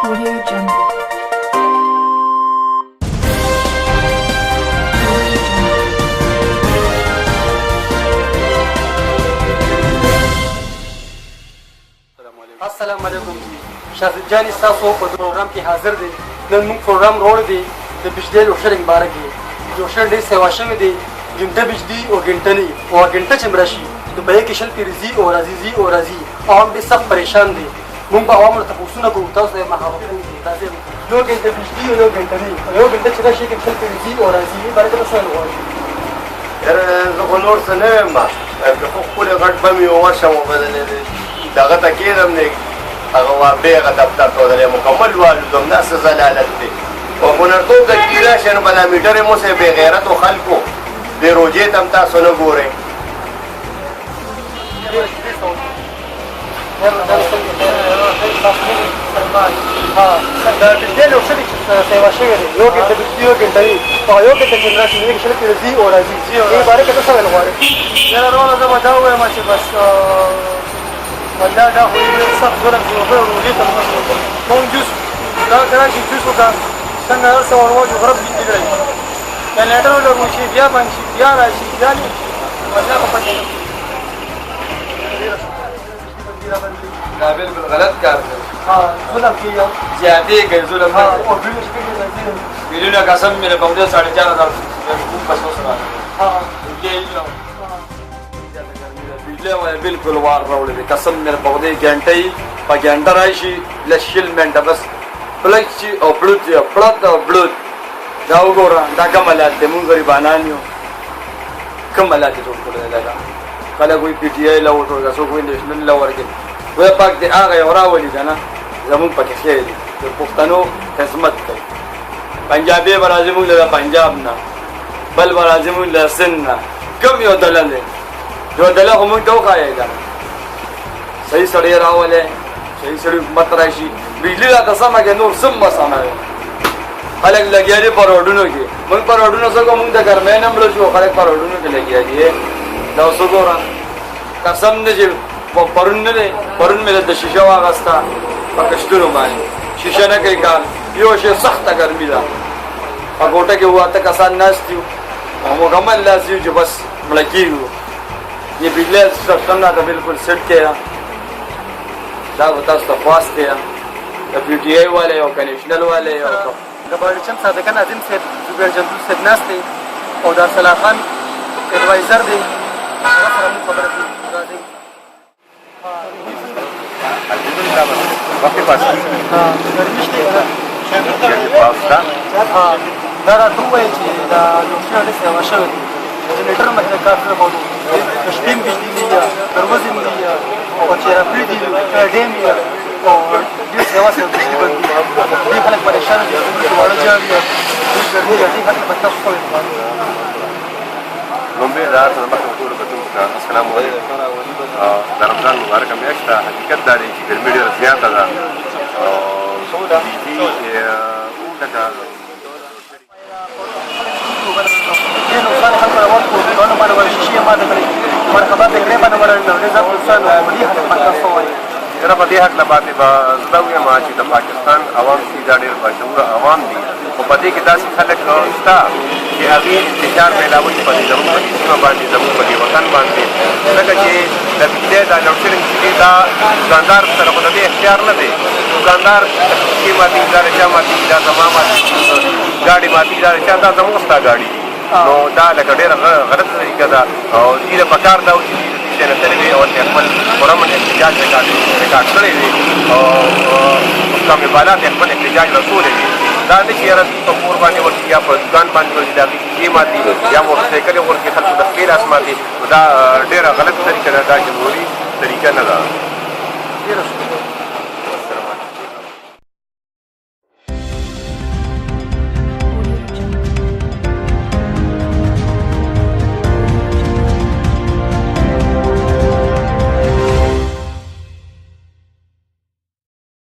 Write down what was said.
Audio Jungle. السلام علیکم شاهزاد جان تاسو په پروګرام کې حاضر دي. نن موږ پروګرام روړ دي د بجلی لوشرنګ باره کې. لوشر ډېر سیوا شوی دی، ګنټه بجلی او ګنټه نه او ګنټه چې مړه شي د بیې کې شل پیرځي او راځي او راځي. عوام ډېر سخت پریشان دي. موږ به عوامو ته تپوسونه کوو، تاسو یې مخامخ راځئ. یو ګنټه بجلی او یو ګنټه نه او یو ګنټه چې راشي کې شل پیرځي او راځي. باره کې څه غواړئ؟ یاره زه خو نور څه نه یم، که خو ښکلې غټ بم یې وورشم دغه ته کېدم دی هغه واپډې هغه دفتر ته ودرې مکمل والوزم. دا څه ضلالت دی. په هنرتوب د کې راشئ نو به دا میټر یې موسئ بې غیرتو خلکو دې روجې ته هم تاسو نه ګورئ. د بجلی لوشرنګ سیوا شوی دی، یو ګنټه بجلي یو ګنټه وي او یو ګنټه چې راشي دې کې شل پیرځي او راځي. دې باره کې ته څه ویل غواړې؟ یاره وروره زه به دا ووایم چې بس والله دا خو ډېر سخت ظلم چې اوبه روژې ته مونږ جوس دا که راشي جوس وکړه څنګه هر څه ورواچو غرب بجلي کړی جنریټر ولګو شي بیا بند شي بیا راشي بیا نه والله خو پته دا بالکل غلط کار دی. ظلم کېږي زیاتې کوي ظلم نه او بیلونه چې کېږي راځي. بیلونه قسم مې نه پوندې 4,500 بس وسره بجلی وای بالکل وار راوړی دی. قسم مې په خدای ګنټه یي په ګنټه راشي لږ شل منټه بس پلک شي او پړوت یې پړت او بړوت. دا وګوره دا کوم حالات دی. مونږ غریبانان یو، کوم حالات یې جوړ کړی دی. دا خلک وایي پي ټي آی له وټورګه، څوک وایي نیشنل له ورکړي. وایي پاک دی هغه یو راولي که نه زمونږ پکې خیر دي. د پښتنو خدمت کوي. پنجابي به راځي مونږ له پنجاب نه، بل به راځي مونږ له سند نه. کوم یو دله دی؟ یو دله خو مونږ ته وښایئ که نه صحیح سړی راولئ، صحیح سړي حکومت راشي. بجلي راته سمه کړې، نور سم به سمه وي. خلک لګیا دي په روډونو کې. مونږ په روډونو څه کوو؟ مونږ د ګرمۍ نه مړه شو، خلک په روډونو کې لګیا دي. دا اوس وګوره قسم دی چې پرون نه دی، پرون مې د شیشه واخېسته په کشتونو باندې. شیشه نه کوي کار. یو شی سخته ګرمي ده. په کوټه کې 7 کسان ناست یو او مکمل داسې یو چې بس مړه کېږو. یہ بجلی سسٹم نہ تو بالکل سیٹ کیا دا تاسو ته خواست دی د پی ټي آی والے او کنیشنل والے او د باډیچم صادقان عظیم صاحب زبیر جندول صاحب ناست دی او دا صلاح خان ایڈوایزر دی. هغه سره موږ خبرې کوو. راځئ. وقتی پاس ګرمي شته که نه؟ پاس ده دا راته ووایي چې دا لوښي ډېر سیوا شوی دی. جنریټر هم باید کار نه کوو. د شپې هم بجلي دي یا دروازې هم دي او چې رپړې دي ډیم وي او ډېر سیوا سره بجلي بند دي. ډېر خلک پریشانه دي. زموږ واړه جان ډېر ګرمي ده. ډېر خلک به تاسو څه وایي؟ لومبې دا ته مخکې ټولو کتونکو ته السلام علیکم. د رمضان مبارکه میاشت ده. حقیقت دا دی چې ګرمي ډېره زیاته ده او بجلي لکه ډېر نقصان خلکو روان کړو. دوانو باندې به شیشې یې ماته کړې، مرکبات یې ګرې باندې ورړل. ډېر زیات نقصان و. په دې هکله باندې تاسو څه وایئ؟ یاره په دې هکله باندې به زه دا ووایم چې د پاکستان عوام چې دا ډېر باشعوره عوام دي، خو په دې کې داسې خلک شته چې هغې انتشار میلاوي په دې زموږ په دې سیمه باندې، زموږ په دې وطن باندې. ځکه چې د بجلۍ دا لوډشیډنګ چې دی دا دوکاندار سره خو د دې اختیار نه دی. دوکاندار چې ماتېږي دا د چا ماتېږي، دا زما ماتېږي. ګاډي ماتېږي دا د چا، دا زموږ ستا ګاډي دي. نو دا لکه ډېره غلطه طریقه ده او دې ته پکار ده چې دې نه تللی وي او خپل پوره احتجاج ریکارډ کړی وي او قومي بالات خپل احتجاج رسولی وي. دا نه چې یاره په کور باندې ورشي یا په دوکان باندې ورشي د هغې شیشې ماتي یا موټرسایکل یې ورکړي خلکو د خپې لاس ماتي. نو دا ډېره غلطه طریقه ده. دا جمهوري طریقه نه ده. ډېره